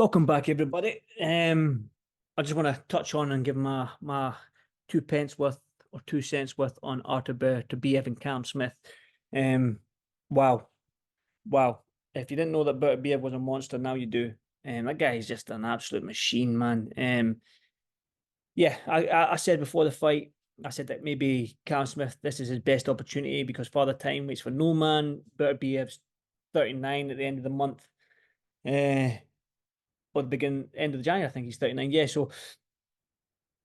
Welcome back, everybody. I just want to touch on and give my 2 pence worth or 2 cents worth on Artur BETERBIEV and Cam Smith. Um, wow, wow. If you didn't know that BETERBIEV was a monster, now you do. That guy is just an absolute machine, man. Yeah, I said before the fight, I said that maybe Cam Smith, this is his best opportunity because Father Time waits for no man. BETERBIEV's 39 at the end of the month. Or the end of January, I think he's 39. Yeah, so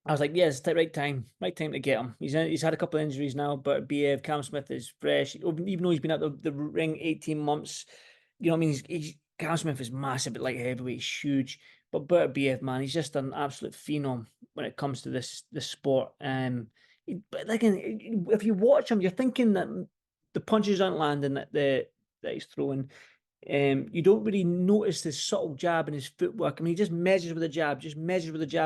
I was like, yeah, it's the right time to get him. He's had a couple of injuries now, but BF Cam Smith is fresh. Even though he's been at the ring 18 months, you know what I mean? He's Cam Smith is massive, but like heavyweight, he's huge. But BF, man, he's just an absolute phenom when it comes to this sport. But like, if you watch him, you're thinking that the punches aren't landing that he's throwing. You don't really notice this subtle jab and his footwork. I mean, he just measures with a jab,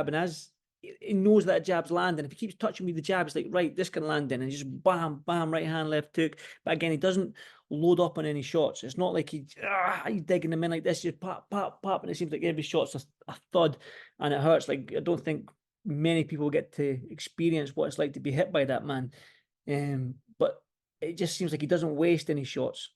and as he knows that jab's landing, if he keeps touching me the jab, it's like, right, this can land in, and just bam, bam, right hand, left hook. But again, he doesn't load up on any shots. It's not like he's digging them in like this, just pop, pop, pop, and it seems like every shot's a thud, and it hurts. Like, I don't think many people get to experience what it's like to be hit by that man. But it just seems like he doesn't waste any shots.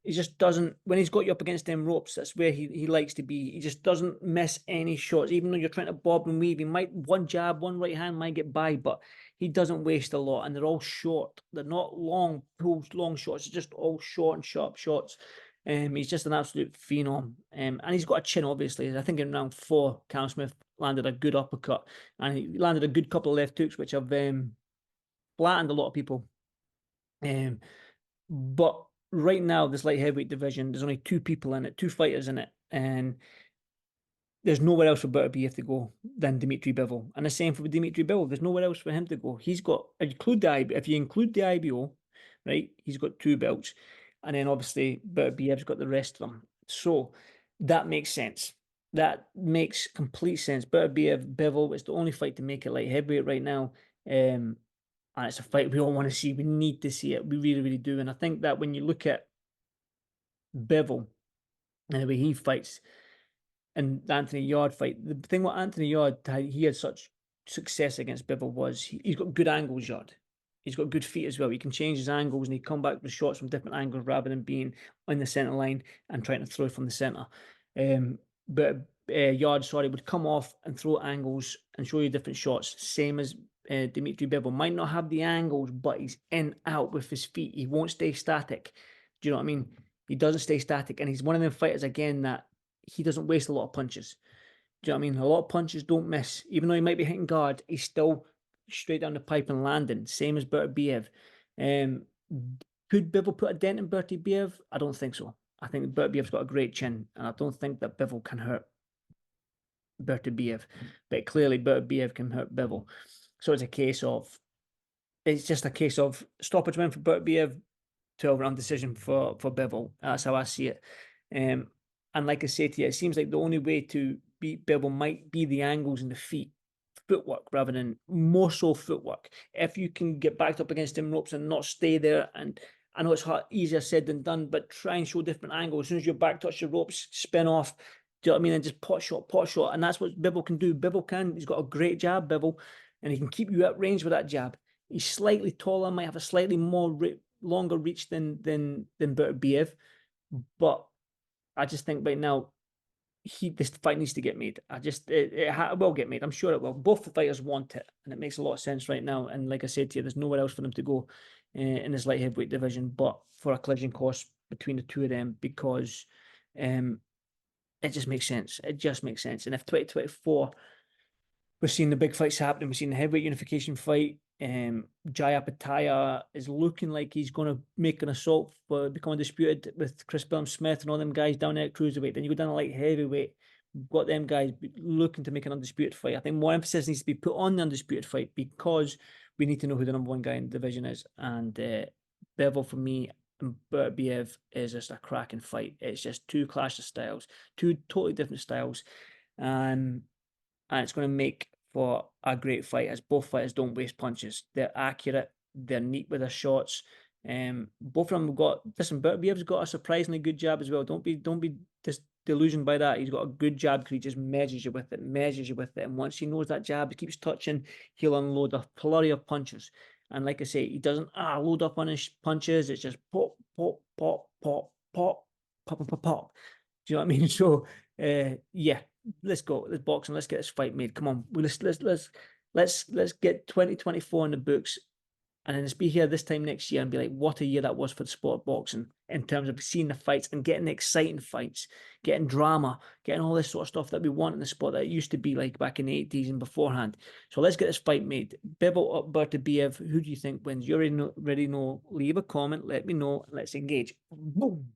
He just doesn't, when he's got you up against them ropes, that's where he likes to be. He just doesn't miss any shots, even though you're trying to bob and weave. He might, one jab, one right hand might get by, but he doesn't waste a lot, and they're all short. They're not long pulls, long shots. It's just all short and sharp shots. He's just an absolute phenom. And he's got a chin, obviously. I think in round 4, Cam Smith landed a good uppercut, and he landed a good couple of left hooks, which have flattened a lot of people. But right now, this light heavyweight division, there's only 2 people in it, 2 fighters in it, and there's nowhere else for BETERBIEV to go than Dmitry BIVOL. And the same for Dmitry BIVOL. There's nowhere else for him to go. He's got, if you include the IBO, right, he's got 2 belts. And then obviously BETERBIEV's got the rest of them. So that makes sense. That makes complete sense. BETERBIEV, BIVOL, it's the only fight to make it light heavyweight right now. And it's a fight we all want to see. We need to see it. We really, really do. And I think that when you look at BIVOL and the way he fights and the Anthony Yarde fight, the thing with Anthony Yarde, he had such success against BIVOL was he's got good angles, Yarde. He's got good feet as well. He can change his angles and he come back with shots from different angles rather than being on the centre line and trying to throw from the centre. But Yarde, sorry, would come off and throw angles and show you different shots, same as Dmitry BIVOL. Might not have the angles, but he's in, out with his feet. He won't stay static. Do you know what I mean? He doesn't stay static, and he's one of them fighters, again, that he doesn't waste a lot of punches. Do you know what I mean? A lot of punches don't miss. Even though he might be hitting guard, he's still straight down the pipe and landing, same as BETERBIEV. Could BIVOL put a dent in BETERBIEV? I don't think so. I think BETERBIEV's got a great chin, and I don't think that BIVOL can hurt BETERBIEV. But clearly BETERBIEV can hurt BIVOL. So it's just a case of stoppage win for BETERBIEV, 12-round decision for BIVOL. That's how I see it. And like I say to you, it seems like the only way to beat BIVOL might be the angles and the feet, footwork, rather than more so footwork. If you can get backed up against them ropes and not stay there, and I know it's easier said than done, but try and show different angles. As soon as your back touches the ropes, spin off. Do you know what I mean? And just pot shot. And that's what BIVOL can do. He's got a great jab, BIVOL, and he can keep you at range with that jab. He's slightly taller, might have a slightly more longer reach than BETERBIEV, but I just think right now this fight needs to get made. It will get made. I'm sure it will. Both the fighters want it, and it makes a lot of sense right now. And like I said to you, there's nowhere else for them to go in this light heavyweight division, but for a collision course between the 2 of them, because it just makes sense. It just makes sense. And if 2024, we're seeing the big fights happening, we're seeing the heavyweight unification fight. Jaya Pataya is looking like he's going to make an assault for becoming Undisputed with Chris Smith and all them guys down there at cruiserweight. Then you go down to light heavyweight. We've got them guys looking to make an Undisputed fight. I think more emphasis needs to be put on the Undisputed fight because we need to know who the #1 guy in the division is. And BIVOL, for me, and BETERBIEV is just a cracking fight. It's just 2 clash of styles, 2 totally different styles. And it's going to make for a great fight, as both fighters don't waste punches. They're accurate, they're neat with their shots, Both of them have got, listen, Bertbiev's got a surprisingly good jab as well. Don't be disillusioned by that. He's got a good jab because he just measures you with it, and once he knows that jab, he keeps touching, he'll unload a flurry of punches. And like I say, he doesn't load up on his punches. It's just pop, pop, pop, pop, pop, pop, pop, pop, pop. Do you know what I mean? So, yeah, let's go. Let's boxing. Let's get this fight made. Come on, let's get 2024 in the books, and then let's be here this time next year and be like, what a year that was for the sport of boxing in terms of seeing the fights and getting the exciting fights, getting drama, getting all this sort of stuff that we want in the sport that it used to be like back in the 80s and beforehand. So let's get this fight made. Bivol up Bertebiev. Who do you think wins? You already know. Leave a comment. Let me know. Let's engage. Boom.